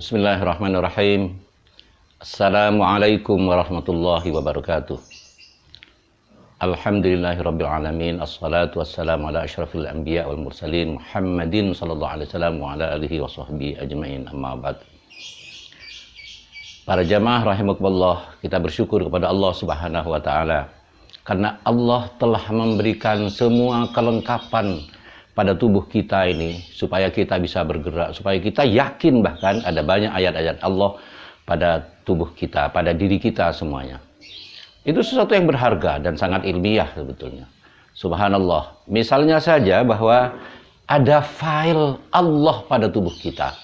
Bismillahirrahmanirrahim. Assalamualaikum warahmatullahi wabarakatuh. Alhamdulillahirabbil alamin. Assalatu wassalamu ala asyrafil anbiya wal mursalin Muhammadin sallallahu alaihi wasallam wa ala alihi wa sahbihi ajmain. Amma ba'd. Para jamaah rahimakumullah, kita bersyukur kepada Allah Subhanahu wa taala karena Allah telah memberikan semua kelengkapan pada tubuh kita ini supaya kita bisa bergerak, supaya kita yakin bahkan ada banyak ayat-ayat Allah pada tubuh kita, pada diri kita semuanya. Itu sesuatu yang berharga dan sangat ilmiah sebetulnya. Subhanallah. Misalnya saja bahwa ada file Allah pada tubuh kita.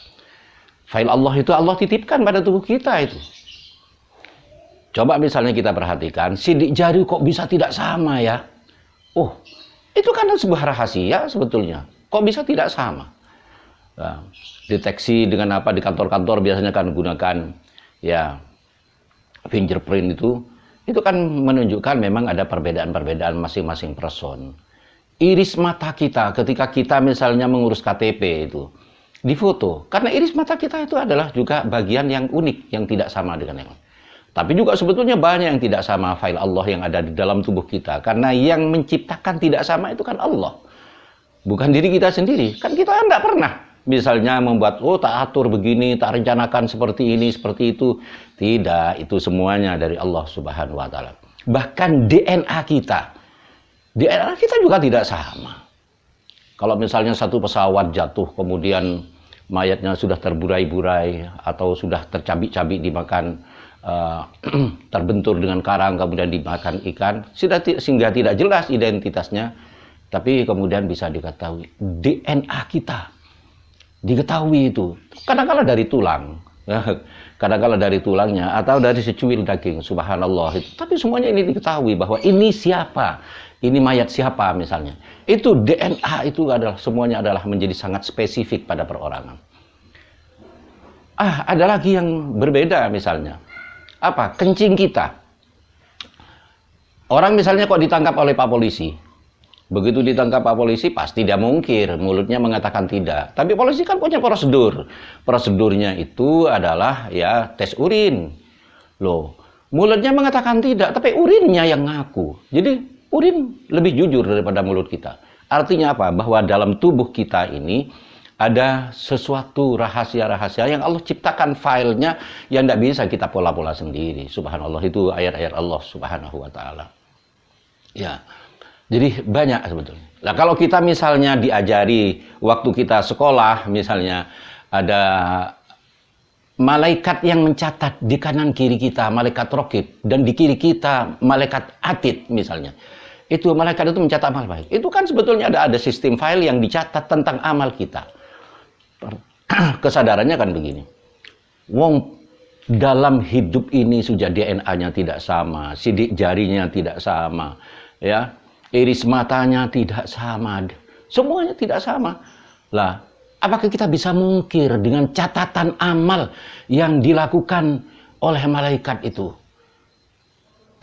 File Allah itu Allah titipkan pada tubuh kita itu. Coba misalnya kita perhatikan, sidik jari kok bisa tidak sama ya? Oh, itu kan sebuah rahasia sebetulnya. Kok bisa tidak sama? Nah, deteksi dengan apa di kantor-kantor biasanya kan gunakan ya fingerprint itu kan menunjukkan memang ada perbedaan-perbedaan masing-masing person. Iris mata kita ketika kita misalnya mengurus KTP itu difoto, karena iris mata kita itu adalah juga bagian yang unik yang tidak sama dengan yang lain. Tapi juga sebetulnya banyak yang tidak sama file Allah yang ada di dalam tubuh kita. Karena yang menciptakan tidak sama itu kan Allah. Bukan diri kita sendiri. Kan kita kan tidak pernah. Misalnya membuat, tak atur begini, tak rencanakan seperti ini, seperti itu. Tidak, itu semuanya dari Allah Subhanahu wa ta'ala. Bahkan DNA kita juga tidak sama. Kalau misalnya satu pesawat jatuh, kemudian mayatnya sudah terburai-burai, atau sudah tercabik-cabik dimakan, terbentur dengan karang kemudian dimakan ikan sehingga tidak jelas identitasnya, tapi kemudian bisa diketahui DNA kita diketahui itu kadang-kala dari tulang kadang-kala dari tulangnya atau dari secuil daging, subhanallah itu. Tapi semuanya ini diketahui bahwa ini siapa, ini mayat siapa misalnya. Itu DNA itu adalah semuanya adalah menjadi sangat spesifik pada perorangan. Ada lagi yang berbeda misalnya. Apa? Kencing kita. Orang misalnya kok ditangkap oleh Pak Polisi. Begitu ditangkap Pak Polisi pasti dia mungkir, mulutnya mengatakan tidak. Tapi polisi kan punya prosedur. Prosedurnya itu adalah ya tes urin. Loh, mulutnya mengatakan tidak, tapi urinnya yang ngaku. Jadi urin lebih jujur daripada mulut kita. Artinya apa? Bahwa dalam tubuh kita ini ada sesuatu rahasia-rahasia yang Allah ciptakan filenya yang tidak bisa kita pola-pola sendiri. Subhanallah, itu ayat-ayat Allah Subhanahu wa ta'ala. Ya, jadi banyak sebetulnya. Nah, kalau kita misalnya diajari waktu kita sekolah, misalnya ada malaikat yang mencatat di kanan kiri kita, malaikat raqib, dan di kiri kita malaikat atid misalnya. Itu malaikat itu mencatat amal baik. Itu kan sebetulnya ada sistem file yang dicatat tentang amal kita. Kesadarannya kan begini, wong dalam hidup ini sudah DNA-nya tidak sama, sidik jarinya tidak sama, ya, iris matanya tidak sama, semuanya tidak sama. Lah, apakah kita bisa mungkir dengan catatan amal yang dilakukan oleh malaikat itu?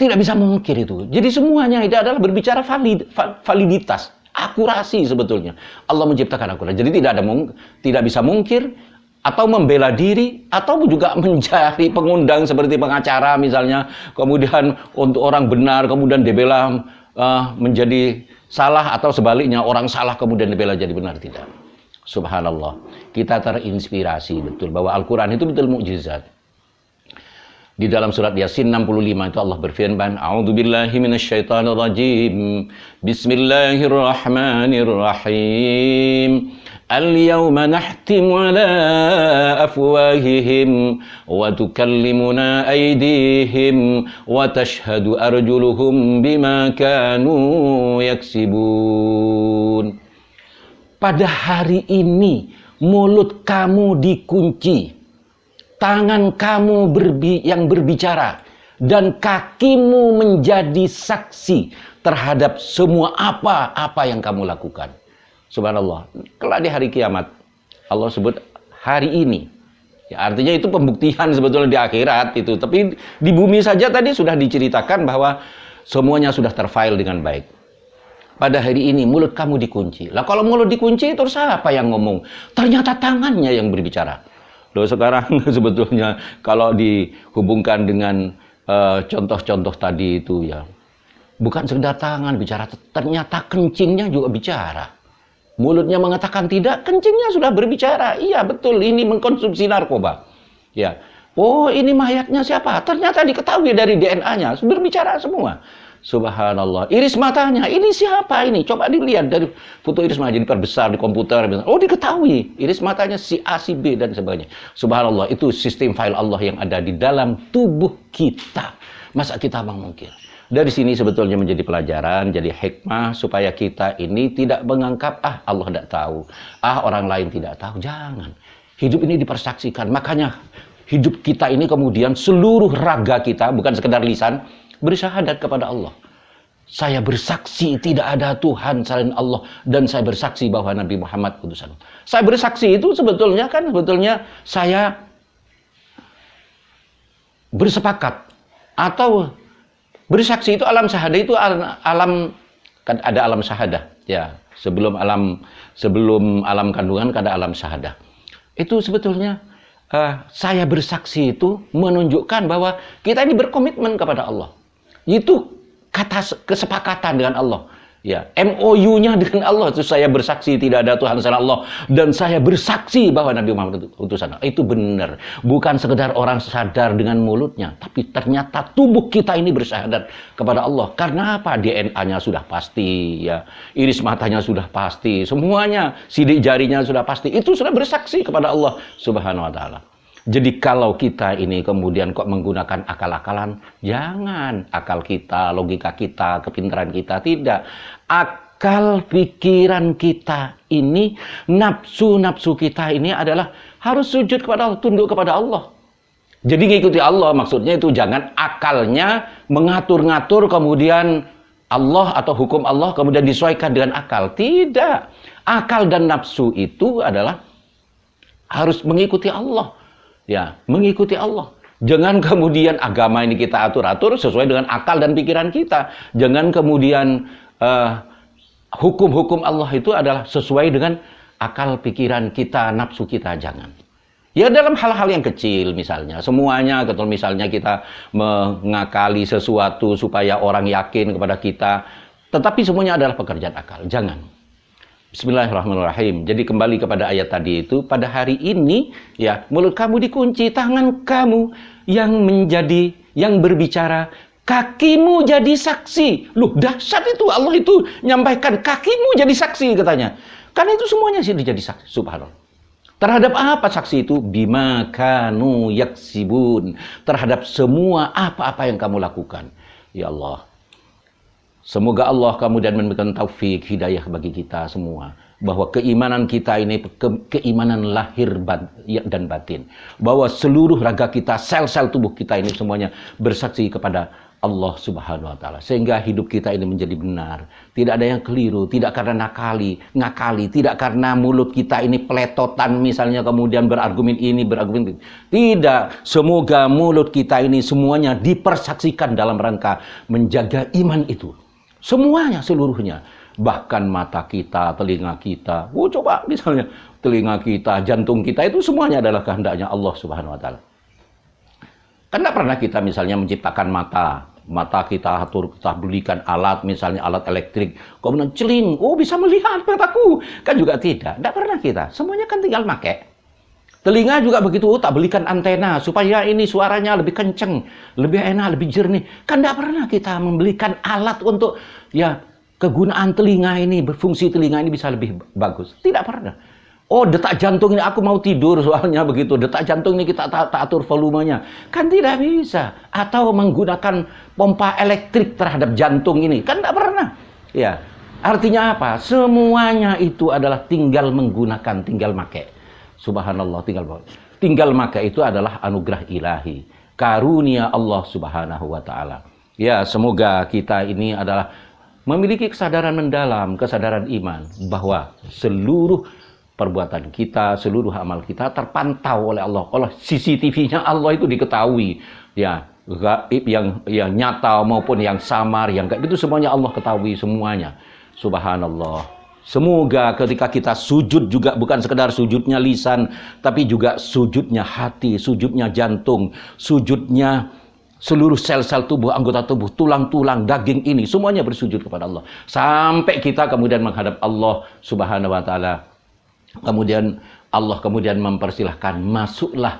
Tidak bisa mungkir itu. Jadi semuanya itu adalah berbicara validitas, akurasi sebetulnya. Allah menciptakan akurat. Jadi tidak bisa mungkir atau membela diri atau juga mencari pengundang seperti pengacara misalnya. Kemudian untuk orang benar kemudian dibela menjadi salah, atau sebaliknya orang salah kemudian dibela jadi benar. Tidak. Subhanallah. Kita terinspirasi betul bahwa Al-Quran itu betul mukjizat. Di dalam surat Yasin 65 itu Allah berfirman, A'udzubillahi minasyaitonirrajim. Bismillahirrahmanirrahim. Al-yawma nahtimu ala afwahihim wa tukallimuna aydihim wa tashhadu arjuluhum bima kanu yaksibun. Pada hari ini mulut kamu dikunci, tangan kamu yang berbicara, dan kakimu menjadi saksi terhadap semua apa yang kamu lakukan. Subhanallah. Kelak di hari kiamat, Allah sebut hari ini. Ya, artinya itu pembuktian sebetulnya di akhirat itu. Tapi di bumi saja tadi sudah diceritakan bahwa semuanya sudah terfile dengan baik. Pada hari ini mulut kamu dikunci. Lah kalau mulut dikunci terus apa yang ngomong? Ternyata tangannya yang berbicara. Loh sekarang sebetulnya kalau dihubungkan dengan contoh-contoh tadi itu ya, bukan sekedar tangan bicara, ternyata kencingnya juga bicara. Mulutnya mengatakan tidak, kencingnya sudah berbicara. Iya betul, ini mengkonsumsi narkoba. Ya, oh ini mayatnya siapa? Ternyata diketahui dari DNA-nya, berbicara semua. Subhanallah. Iris matanya, ini siapa ini? Coba dilihat dari foto iris mata, diperbesar di komputer. Oh diketahui, iris matanya si A, si B dan sebagainya. Subhanallah, itu sistem file Allah yang ada di dalam tubuh kita. Masa kita mengungkir? Dari sini sebetulnya menjadi pelajaran, jadi hikmah supaya kita ini tidak menganggap Allah tidak tahu, orang lain tidak tahu. Jangan. Hidup ini dipersaksikan. Makanya hidup kita ini kemudian seluruh raga kita, bukan sekedar lisan, bersyahadat kepada Allah. Saya bersaksi tidak ada Tuhan selain Allah, dan saya bersaksi bahwa Nabi Muhammad utusan. Saya bersaksi itu sebetulnya saya bersepakat atau bersaksi itu alam syahadah itu alam kan ada alam syahadah ya, sebelum alam kandungan kan ada alam syahadah. Itu sebetulnya saya bersaksi itu menunjukkan bahwa kita ini berkomitmen kepada Allah. Itu kata kesepakatan dengan Allah. Ya, MOU-nya dengan Allah itu saya bersaksi tidak ada Tuhan selain Allah, dan saya bersaksi bahwa Nabi Muhammad itu utusan Allah. Itu benar. Bukan sekedar orang sadar dengan mulutnya, tapi ternyata tubuh kita ini bersyahadat kepada Allah. Karena apa? DNA-nya sudah pasti, ya. Iris matanya sudah pasti, semuanya, sidik jarinya sudah pasti. Itu sudah bersaksi kepada Allah Subhanahu wa taala. Jadi kalau kita ini kemudian kok menggunakan akal-akalan, jangan. Akal kita, logika kita, kepintaran kita, tidak. Akal pikiran kita ini, nafsu-nafsu kita ini adalah harus sujud kepada Allah, tunduk kepada Allah. Jadi ngikuti Allah, maksudnya itu jangan akalnya mengatur-ngatur kemudian Allah atau hukum Allah kemudian disesuaikan dengan akal. Tidak. Akal dan nafsu itu adalah harus mengikuti Allah. Ya, mengikuti Allah. Jangan kemudian agama ini kita atur-atur sesuai dengan akal dan pikiran kita. Jangan kemudian hukum-hukum Allah itu adalah sesuai dengan akal pikiran kita, nafsu kita. Jangan. Ya dalam hal-hal yang kecil misalnya. Semuanya, kalau misalnya kita mengakali sesuatu supaya orang yakin kepada kita. Tetapi semuanya adalah pekerjaan akal. Jangan. Bismillahirrahmanirrahim. Jadi kembali kepada ayat tadi itu, pada hari ini ya mulut kamu dikunci, tangan kamu yang berbicara, kakimu jadi saksi. Loh dahsyat itu, Allah itu nyampaikan kakimu jadi saksi katanya. Karena itu semuanya sih jadi saksi. Subhanallah. Terhadap apa saksi itu? Bima kanu yaksibun. Terhadap semua apa-apa yang kamu lakukan. Ya Allah. Semoga Allah kemudian memberikan taufik hidayah bagi kita semua. Bahwa keimanan kita ini keimanan lahir dan batin. Bahwa seluruh raga kita, sel-sel tubuh kita ini semuanya bersaksi kepada Allah Subhanahu wa taala. Sehingga hidup kita ini menjadi benar. Tidak ada yang keliru, tidak karena ngakali, tidak karena mulut kita ini peletotan misalnya kemudian berargumen ini, berargumen itu. Tidak, semoga mulut kita ini semuanya dipersaksikan dalam rangka menjaga iman itu. Semuanya, seluruhnya. Bahkan mata kita, telinga kita. Coba misalnya telinga kita, jantung kita itu semuanya adalah kehendaknya Allah Subhanahu wa taala. Kan tidak pernah kita misalnya menciptakan mata kita atur, kita belikan alat, misalnya alat elektrik, kemudian celing, bisa melihat mataku. Kan juga tidak pernah kita. Semuanya kan tinggal pakai. Telinga juga begitu, tak belikan antena supaya ini suaranya lebih kenceng, lebih enak, lebih jernih. Kan tidak pernah kita membelikan alat untuk ya kegunaan telinga ini, berfungsi telinga ini bisa lebih bagus. Tidak pernah. Detak jantung ini aku mau tidur soalnya begitu. Detak jantung ini kita atur volumenya. Kan tidak bisa. Atau menggunakan pompa elektrik terhadap jantung ini. Kan tidak pernah. Ya. Artinya apa? Semuanya itu adalah tinggal menggunakan, tinggal pakai. Subhanallah, tinggal maka itu adalah anugerah ilahi, karunia Allah Subhanahu wa taala. Ya, semoga kita ini adalah memiliki kesadaran mendalam, kesadaran iman bahwa seluruh perbuatan kita, seluruh amal kita terpantau oleh Allah. Oleh CCTV-nya Allah itu diketahui. Ya, gaib yang nyata maupun yang samar, yang gaib itu semuanya Allah ketahui semuanya. Subhanallah. Semoga ketika kita sujud juga bukan sekedar sujudnya lisan, tapi juga sujudnya hati, sujudnya jantung, sujudnya seluruh sel-sel tubuh, anggota tubuh, tulang-tulang, daging ini, semuanya bersujud kepada Allah. Sampai kita kemudian menghadap Allah Subhanahu wa Ta'ala. Kemudian Allah kemudian mempersilahkan, masuklah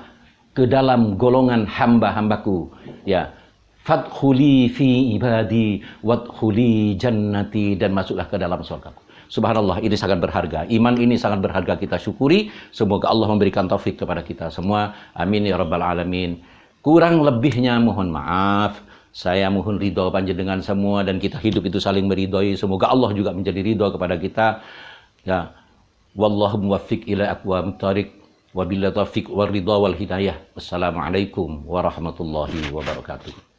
ke dalam golongan hamba-hambaku. Ya, fadkhuli fi ibadi wadkhuli jannati, dan masuklah ke dalam surgaku. Subhanallah, ini sangat berharga. Iman ini sangat berharga, kita syukuri. Semoga Allah memberikan taufik kepada kita semua. Amin ya rabbal alamin. Kurang lebihnya mohon maaf. Saya mohon ridho panjenengan semua, dan kita hidup itu saling meridhoi. Semoga Allah juga menjadi ridho kepada kita. Ya, wallahu muwaffiq ila aqwamit thariq. Wabillahi taufiq wal ridha wal hidayah. Wassalamualaikum warahmatullahi wabarakatuh.